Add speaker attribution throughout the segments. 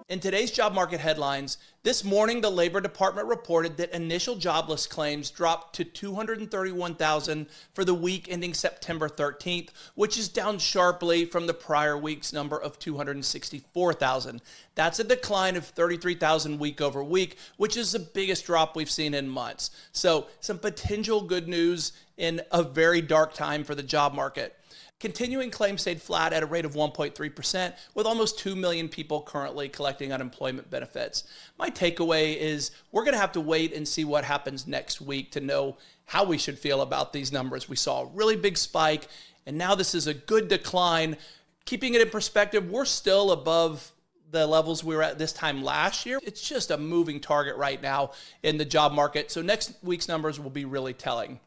Speaker 1: In today's job market headlines, this morning the Labor Department reported that initial jobless claims dropped to 231,000 for the week ending September 13th, which is down sharply from the prior week's number of 264,000. That's a decline of 33,000 week over week, which is the biggest drop we've seen in months. So some potential good news in a very dark time for the job market. Continuing claims stayed flat at a rate of 1.3%, with almost 2 million people currently collecting unemployment benefits. My takeaway is we're going to have to wait and see what happens next week to know how we should feel about these numbers. We saw a really big spike, and now this is a good decline. Keeping it in perspective, we're still above the levels we were at this time last year. It's just a moving target right now in the job market, so next week's numbers will be really telling.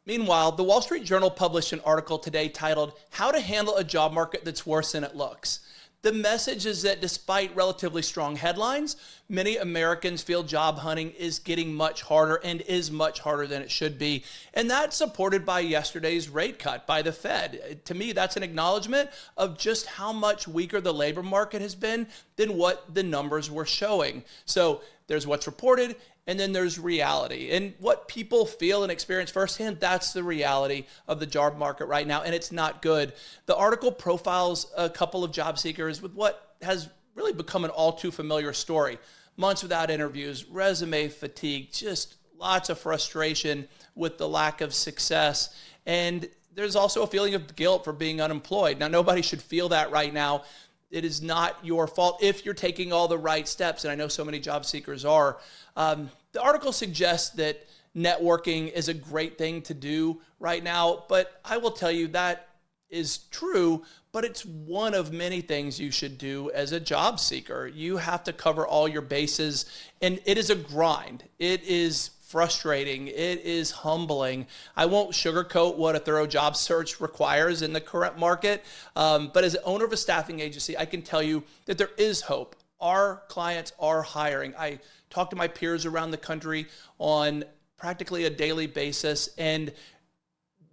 Speaker 1: Meanwhile, the Wall Street Journal published an article today titled, "How to Handle a Job Market That's Worse Than It Looks." The message is that despite relatively strong headlines, many Americans feel job hunting is getting much harder and is much harder than it should be. And that's supported by yesterday's rate cut by the Fed. To me, that's an acknowledgement of just how much weaker the labor market has been than what the numbers were showing. So there's what's reported, and then there's reality. And what people feel and experience firsthand, that's the reality of the job market right now, and it's not good. The article profiles a couple of job seekers with what has really become an all too familiar story. Months without interviews, resume fatigue, just lots of frustration with the lack of success. And there's also a feeling of guilt for being unemployed. Now, nobody should feel that right now. It is not your fault if you're taking all the right steps, and I know so many job seekers are. The article suggests that networking is a great thing to do right now, but I will tell you that is true, but it's one of many things you should do as a job seeker. You have to cover all your bases, and it is a grind. It is frustrating. It is humbling. I won't sugarcoat what a thorough job search requires in the current market, but as an owner of a staffing agency, I can tell you that there is hope. Our clients are hiring. I talk to my peers around the country on practically a daily basis, and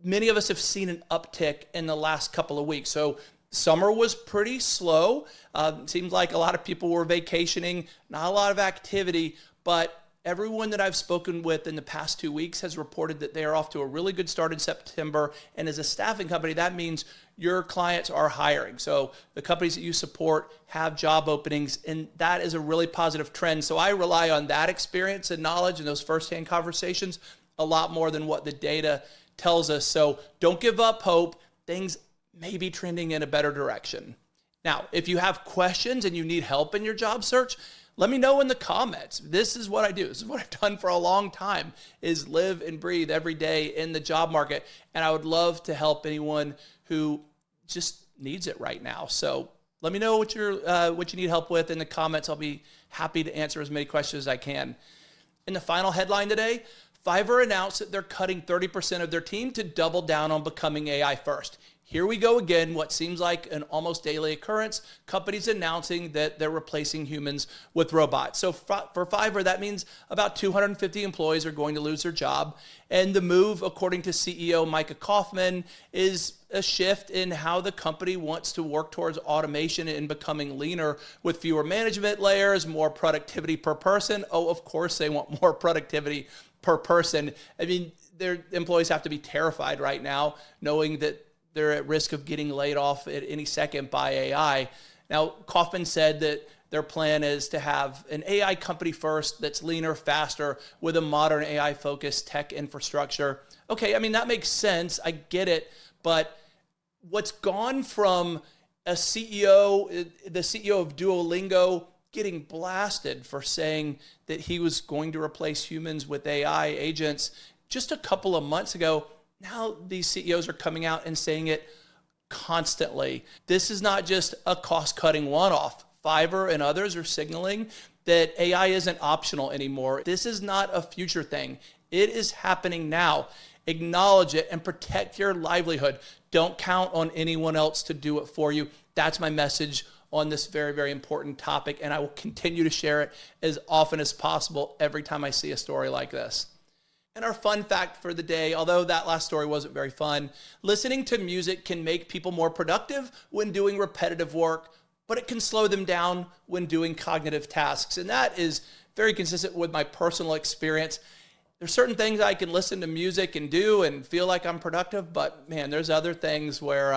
Speaker 1: many of us have seen an uptick in the last couple of weeks. So summer was pretty slow. It seemed like a lot of people were vacationing, not a lot of activity, but everyone that I've spoken with in the past 2 weeks has reported that they are off to a really good start in September. And as a staffing company, that means your clients are hiring. So the companies that you support have job openings, and that is a really positive trend. So I rely on that experience and knowledge and those firsthand conversations a lot more than what the data tells us. So don't give up hope. Things may be trending in a better direction. Now, if you have questions and you need help in your job search, let me know in the comments. This is what I do. This is what I've done for a long time, is live and breathe every day in the job market. And I would love to help anyone who just needs it right now. So let me know what you need help with in the comments. I'll be happy to answer as many questions as I can. In the final headline today, Fiverr announced that they're cutting 30% of their team to double down on becoming AI first. Here we go again, what seems like an almost daily occurrence, companies announcing that they're replacing humans with robots. So for Fiverr, that means about 250 employees are going to lose their job. And the move, according to CEO Micah Kaufman, is a shift in how the company wants to work towards automation and becoming leaner with fewer management layers, more productivity per person. Oh, of course they want more productivity per person. I mean, their employees have to be terrified right now, knowing that they're at risk of getting laid off at any second by AI. Now, Kaufman said that their plan is to have an AI company first that's leaner, faster, with a modern AI-focused tech infrastructure. Okay, I mean, that makes sense. I get it. But what's gone from a CEO, the CEO of Duolingo, getting blasted for saying that he was going to replace humans with AI agents just a couple of months ago, now these CEOs are coming out and saying it constantly. This is not just a cost-cutting one-off. Fiverr and others are signaling that AI isn't optional anymore. This is not a future thing. It is happening now. Acknowledge it and protect your livelihood. Don't count on anyone else to do it for you. That's my message on this very, very important topic, and I will continue to share it as often as possible every time I see a story like this. And our fun fact for the day, although that last story wasn't very fun, listening to music can make people more productive when doing repetitive work, but it can slow them down when doing cognitive tasks. And that is very consistent with my personal experience. There's certain things I can listen to music and do and feel like I'm productive, but man, there's other things where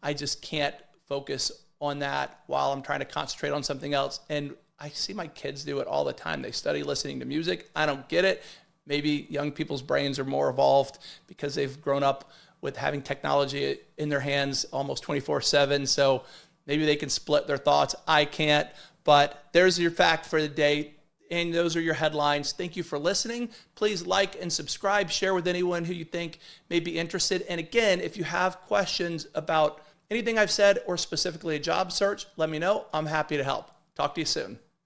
Speaker 1: I just can't focus on that while I'm trying to concentrate on something else. And I see my kids do it all the time. They study listening to music. I don't get it. Maybe young people's brains are more evolved because they've grown up with having technology in their hands almost 24/7. So maybe they can split their thoughts. I can't. But there's your fact for the day. And those are your headlines. Thank you for listening. Please like and subscribe. Share with anyone who you think may be interested. And again, if you have questions about anything I've said or specifically a job search, let me know. I'm happy to help. Talk to you soon.